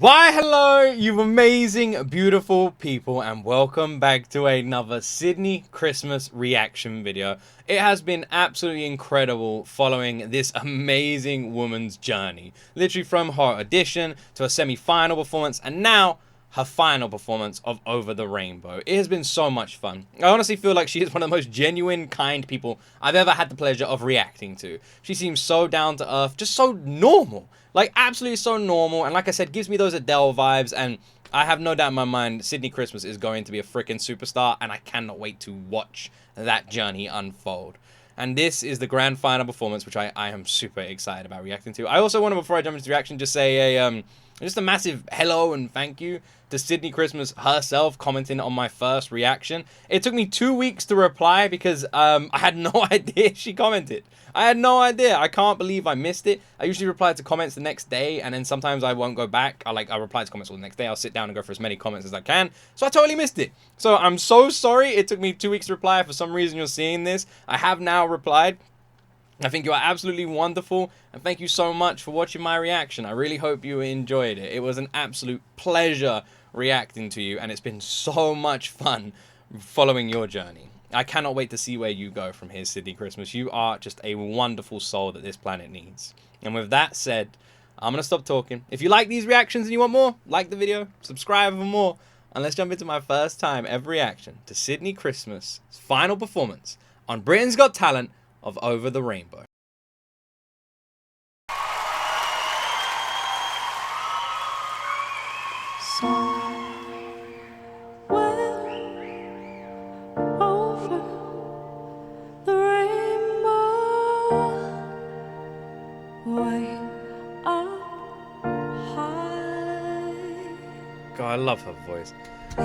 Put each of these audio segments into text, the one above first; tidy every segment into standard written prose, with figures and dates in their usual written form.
Why hello, you amazing, beautiful people, and welcome back to another Sydnie Christmas reaction video. It has been absolutely incredible following this amazing woman's journey. Literally from her audition to her semi-final performance and now her final performance of Over the Rainbow. It has been so much fun. I honestly feel like she is one of the most genuine, kind people I've ever had the pleasure of reacting to. She seems so down to earth, just so normal. Like, absolutely so normal, and like I said, gives me those Adele vibes, and I have no doubt in my mind Sydnie Christmas is going to be a freaking superstar, and I cannot wait to watch that journey unfold. And this is the grand final performance, which I am super excited about reacting to. I also want to, before I jump into the reaction, just say just a massive hello and thank you to Sydnie Christmas herself commenting on my first reaction. It took me 2 weeks to reply because I had no idea she commented. I had no idea. I can't believe I missed it. I usually reply to comments the next day, and then sometimes I won't go back. I'll reply to comments all the next day. I'll sit down and go for as many comments as I can. So I totally missed it. So I'm so sorry. It took me 2 weeks to reply. For some reason, you're seeing this. I have now replied. I think you are absolutely wonderful, and thank you so much for watching my reaction. I really hope you enjoyed it. It was an absolute pleasure reacting to you, and it's been so much fun following your journey. I cannot wait to see where you go from here, Sydnie Christmas. You are just a wonderful soul that this planet needs. And with that said, I'm going to stop talking. If you like these reactions and you want more, like the video, subscribe for more, and let's jump into my first time ever reaction to Sydnie Christmas' final performance on Britain's Got Talent of Over the Rainbow. God, I love her voice.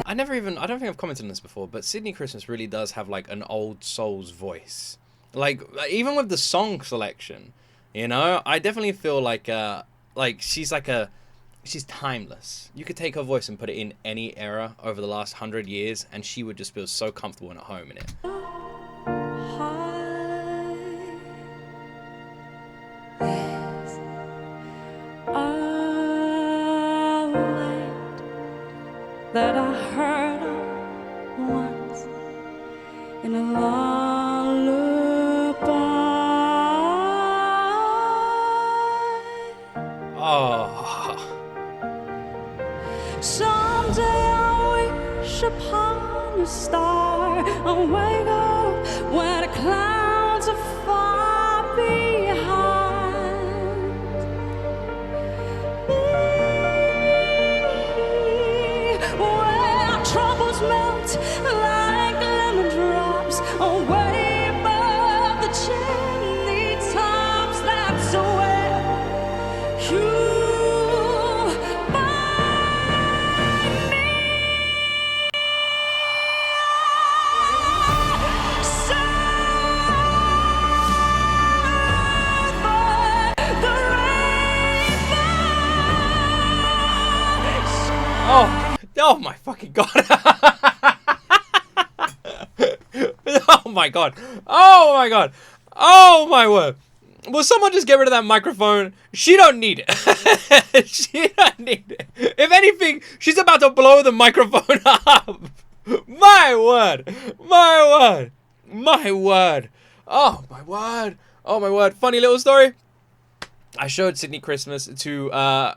I don't think I've commented on this before, but Sydnie Christmas really does have like an old soul's voice. Like, even with the song selection, you know, I definitely feel like she's timeless. You could take her voice and put it in any era over the last 100 years, and she would just feel so comfortable and at home in it. That I heard of once in a lullaby. Oh. Someday I wish upon a star and wake up where the clouds are far behind. Troubles melt like lemon drops away above the chimney tops. That's where you'll find me. The rainbow. Oh my fucking god. Oh my god. Oh my god. Oh my word. Will someone just get rid of that microphone? She don't need it. She don't need it. If anything, she's about to blow the microphone up. My word. My word. My word. Oh my word. Oh my word. Funny little story. I showed Sydnie Christmas to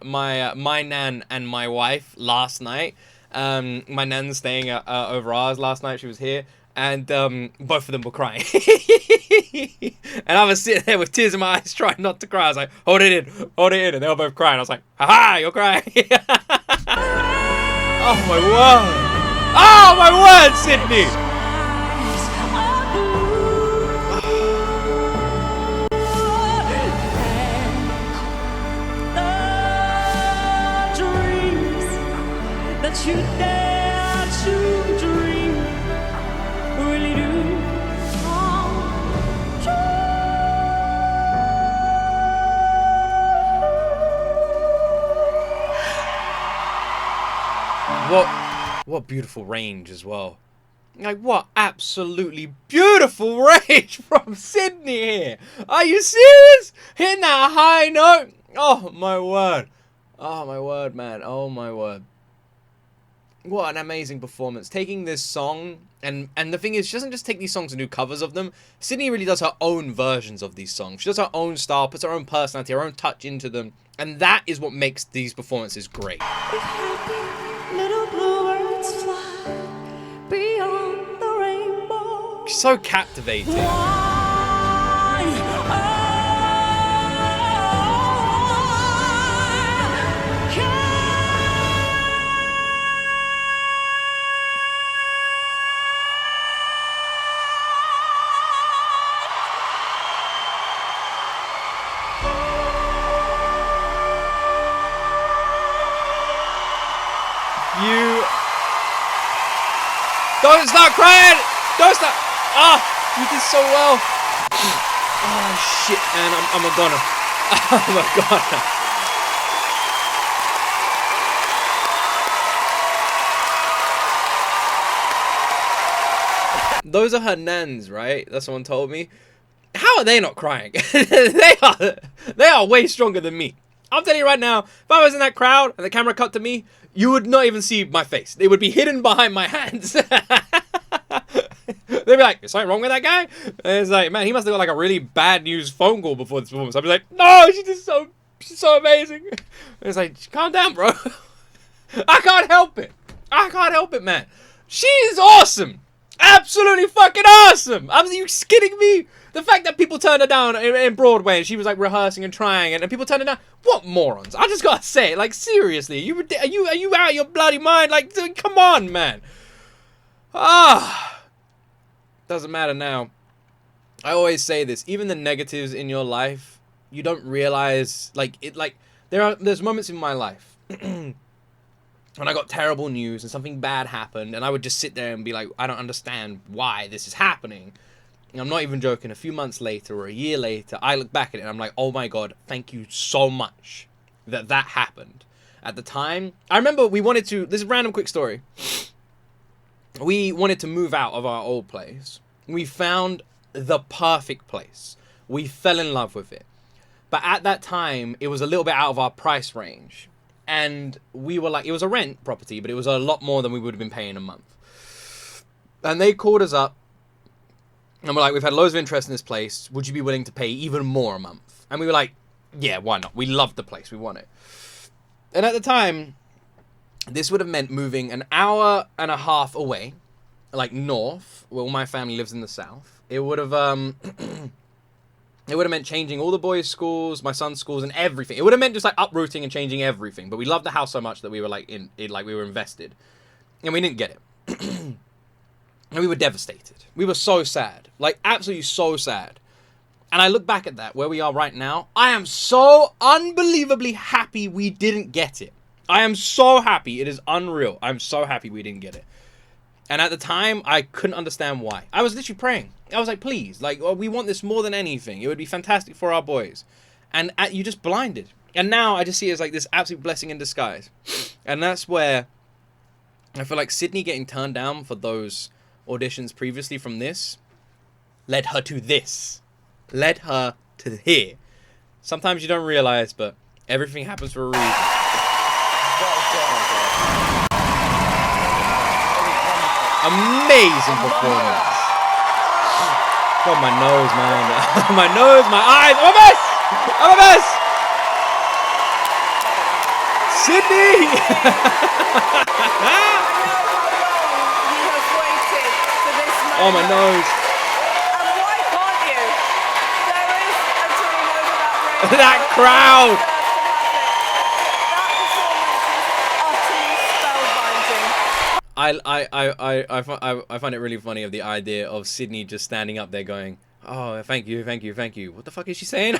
my nan and my wife last night. My nan's staying over ours last night. She was here, and both of them were crying. And I was sitting there with tears in my eyes, trying not to cry. I was like, hold it in, and they were both crying. I was like, ha, you're crying. Oh my word! Oh my word, Sydnie! That you dare to dream really do come true. What beautiful range as well. Like, what absolutely beautiful range from Sydnie here. Are you serious? Hitting that high note. Oh, my word. Oh my word, man. Oh my word. What an amazing performance. Taking this song, and the thing is, she doesn't just take these songs and do covers of them. Sydnie really does her own versions of these songs. She does her own style, puts her own personality, her own touch into them. And that is what makes these performances great. If happy little bluebirds fly beyond the rainbow. She's so captivating. You don't start crying. Don't start. Ah, you did so well. Oh shit, man, I'm a goner. I'm a goner. Those are her nans, right? That's someone told me. How are they not crying? they are way stronger than me. I'm telling you right now, if I was in that crowd and the camera cut to me, you would not even see my face. They would be hidden behind my hands. They'd be like, is something wrong with that guy? And it's like, man, he must have got like a really bad news phone call before this performance. I'd be like, no, she's so amazing. And it's like, calm down, bro. I can't help it. I can't help it, man. She's awesome. Absolutely fucking awesome. Are you kidding me? The fact that people turned her down in Broadway and she was like rehearsing and trying and people turned her down. What morons? I just gotta say it. Like, seriously, are you out of your bloody mind? Like, come on, man. Doesn't matter now. I always say this. Even the negatives in your life, you don't realize. There's moments in my life when I got terrible news and something bad happened, and I would just sit there and be like, I don't understand why this is happening. And I'm not even joking. A few months later or a year later, I look back at it and I'm like, oh my God, thank you so much that happened. At the time, I remember we wanted to, this is a random quick story. We wanted to move out of our old place. We found the perfect place. We fell in love with it. But at that time, it was a little bit out of our price range. And we were like, it was a rent property, but it was a lot more than we would have been paying a month. And they called us up. And we're like, we've had loads of interest in this place. Would you be willing to pay even more a month? And we were like, yeah, why not? We loved the place. We want it. And at the time, this would have meant moving an hour and a half away, like north, where all my family lives in the south. It would have meant changing all the boys' schools, my son's schools, and everything. It would have meant just like uprooting and changing everything. But we loved the house so much that we were like we were invested, and we didn't get it. And we were devastated. We were so sad. Like, absolutely so sad. And I look back at that, where we are right now. I am so unbelievably happy we didn't get it. I am so happy. It is unreal. I'm so happy we didn't get it. And at the time, I couldn't understand why. I was literally praying. I was like, please, like, we want this more than anything. It would be fantastic for our boys. And you just blinded. And now I just see it as like this absolute blessing in disguise. And that's where I feel like Sydnie getting turned down for those auditions previously from this led her to this. Led her to here. Sometimes you don't realize, but everything happens for a reason. Amazing performance. God, my nose, man. My nose, my eyes. I'm a mess! I'm a mess! Sydnie! Oh, my nose. And why can't you? There is until you know that rain. That crowd. That performance is utterly spellbinding. I find it really funny of the idea of Sydnie just standing up there going, oh, thank you, thank you, thank you. What the fuck is she saying?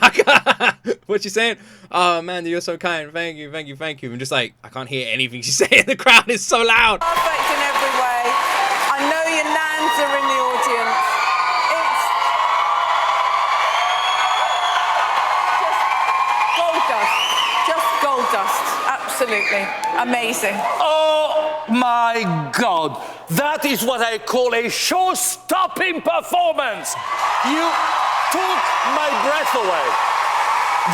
What's she saying? Oh, man, you're so kind. Thank you, thank you, thank you. I'm just like, I can't hear anything she's saying. The crowd is so loud. Perfect in every way. I know your nans are in the audience. It's just gold dust. Just gold dust. Absolutely. Amazing. Oh my God. That is what I call a show-stopping performance. You took my breath away.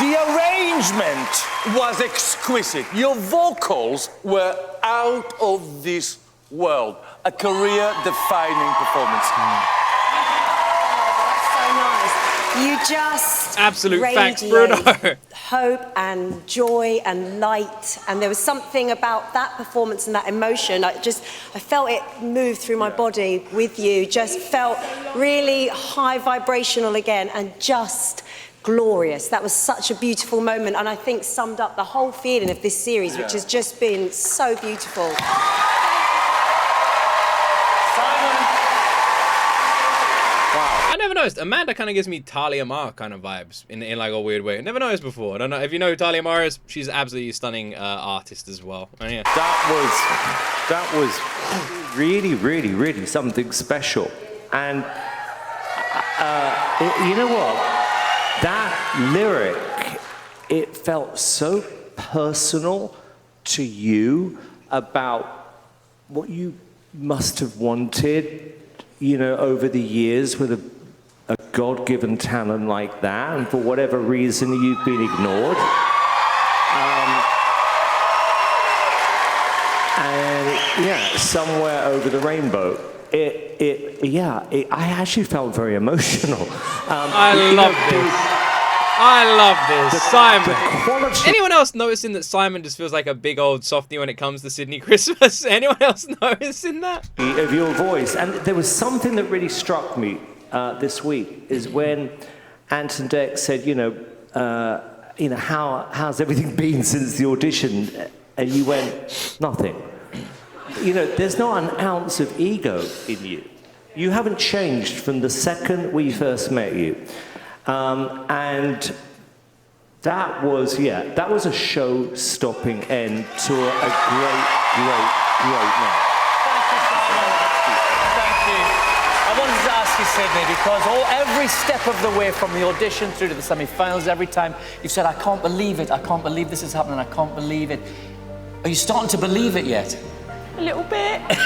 The arrangement was exquisite. Your vocals were out of this world. A career-defining performance. So nice. You just Absolute facts, radiate Bruno. hope and joy and light, and there was something about that performance and that emotion. I felt it move through my body with you. Just felt really high vibrational again, and just glorious. That was such a beautiful moment, and I think summed up the whole feeling of this series, which has just been so beautiful. I never noticed. Amanda kind of gives me Talia Mar kind of vibes in like a weird way. I never noticed before. I don't know if you know who Talia Mar is. She's an absolutely stunning artist as well. Oh, yeah. That was really, really, really something special. And you know what? That lyric, it felt so personal to you about what you must have wanted, you know, over the years with a God-given talent like that, and for whatever reason you've been ignored. And yeah, somewhere over the rainbow. I actually felt very emotional. I love this. Simon. Quality. Anyone else noticing that Simon just feels like a big old softie when it comes to Sydnie Christmas? Anyone else noticing that? Of your voice. And there was something that really struck me this week, is when Anton Deck said, how's everything been since the audition? And you went, nothing. There's not an ounce of ego in you. You haven't changed from the second we first met you. And that was a show-stopping end to a great night. Thank you. I wanted to ask you, Sydnie, because every step of the way from the audition through to the semi-finals, every time you've said, I can't believe it, I can't believe this is happening, I can't believe it. Are you starting to believe it yet? A little bit. That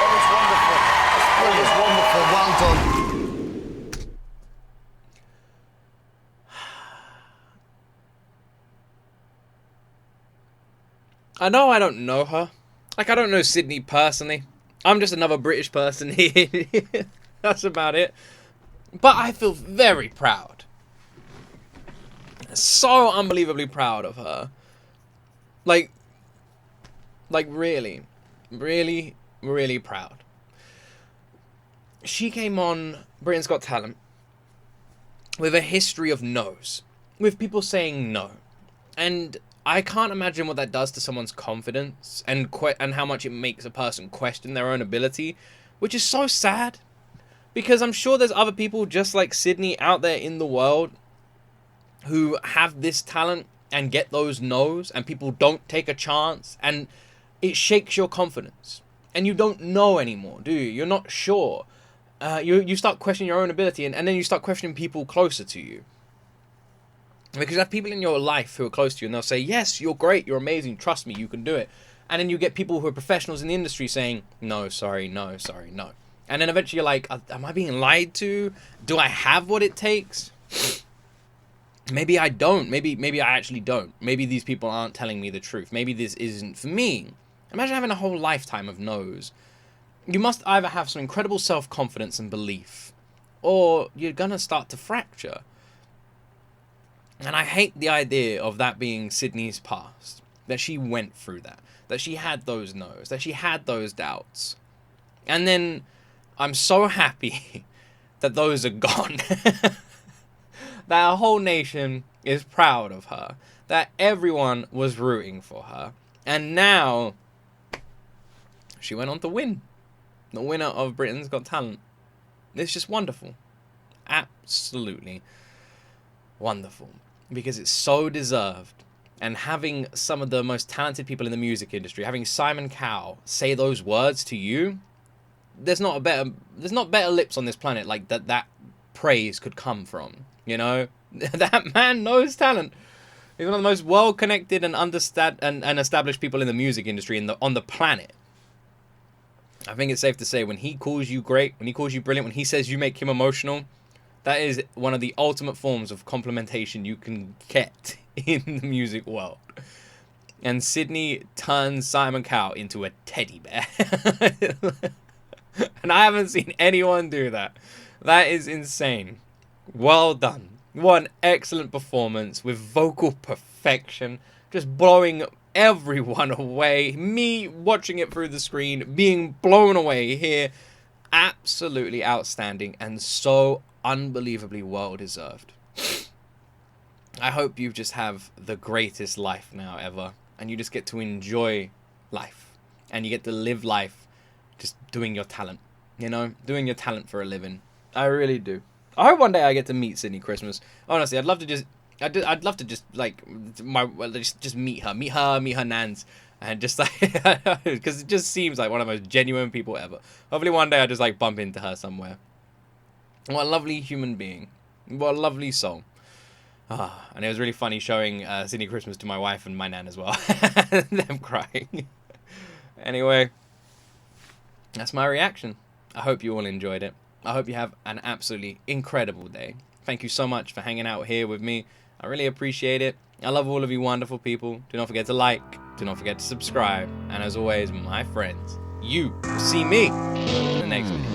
was wonderful. That was wonderful. Well done. I know I don't know her. Like, I don't know Sydnie personally. I'm just another British person here. That's about it. But I feel very proud. So unbelievably proud of her. Like really, really, really proud. She came on Britain's Got Talent with a history of no's. With people saying no. And I can't imagine what that does to someone's confidence and how much it makes a person question their own ability, which is so sad. Because I'm sure there's other people just like Sydnie out there in the world who have this talent and get those no's, and people don't take a chance, and it shakes your confidence. And you don't know anymore, do you? You're not sure. You start questioning your own ability, and then you start questioning people closer to you. Because you have people in your life who are close to you, and they'll say, yes, you're great, you're amazing, trust me, you can do it. And then you get people who are professionals in the industry saying, no, sorry, no, sorry, no. And then eventually you're like, am I being lied to? Do I have what it takes? Maybe I don't. Maybe I actually don't. Maybe these people aren't telling me the truth. Maybe this isn't for me. Imagine having a whole lifetime of no's. You must either have some incredible self-confidence and belief, or you're gonna start to fracture. And I hate the idea of that being Sydnie's past. That she went through that. That she had those no's. That she had those doubts. And then I'm so happy that those are gone. That our whole nation is proud of her. That everyone was rooting for her. And now she went on to win. The winner of Britain's Got Talent. It's just wonderful. Absolutely wonderful. Because it's so deserved. And having some of the most talented people in the music industry, having Simon Cowell say those words to you, there's not better lips on this planet like that praise could come from. You know? That man knows talent. He's one of the most well-connected and established people in the music industry on the planet. I think it's safe to say when he calls you great, when he calls you brilliant, when he says you make him emotional, That is one of the ultimate forms of complimentation you can get in the music world. And Sydnie turns Simon Cowell into a teddy bear. And I haven't seen anyone do that. That is insane. Well done. What an excellent performance with vocal perfection. Just blowing everyone away. Me watching it through the screen, being blown away here. Absolutely outstanding and so unbelievably well deserved. I hope you just have the greatest life now ever, and you just get to enjoy life, and you get to live life just doing your talent, you know, doing your talent for a living. I really do. I hope one day I get to meet Sydnie Christmas. Honestly, I'd love to just like just meet her nans. And just like, because it just seems like one of the most genuine people ever. Hopefully one day I just like bump into her somewhere. What a lovely human being. What a lovely soul. And it was really funny showing Sydnie Christmas to my wife and my nan as well. Them crying. Anyway, that's my reaction. I hope you all enjoyed it. I hope you have an absolutely incredible day. Thank you so much for hanging out here with me. I really appreciate it. I love all of you wonderful people. Do not forget to like. Do not forget to subscribe. And as always, my friends, you see me in the next video.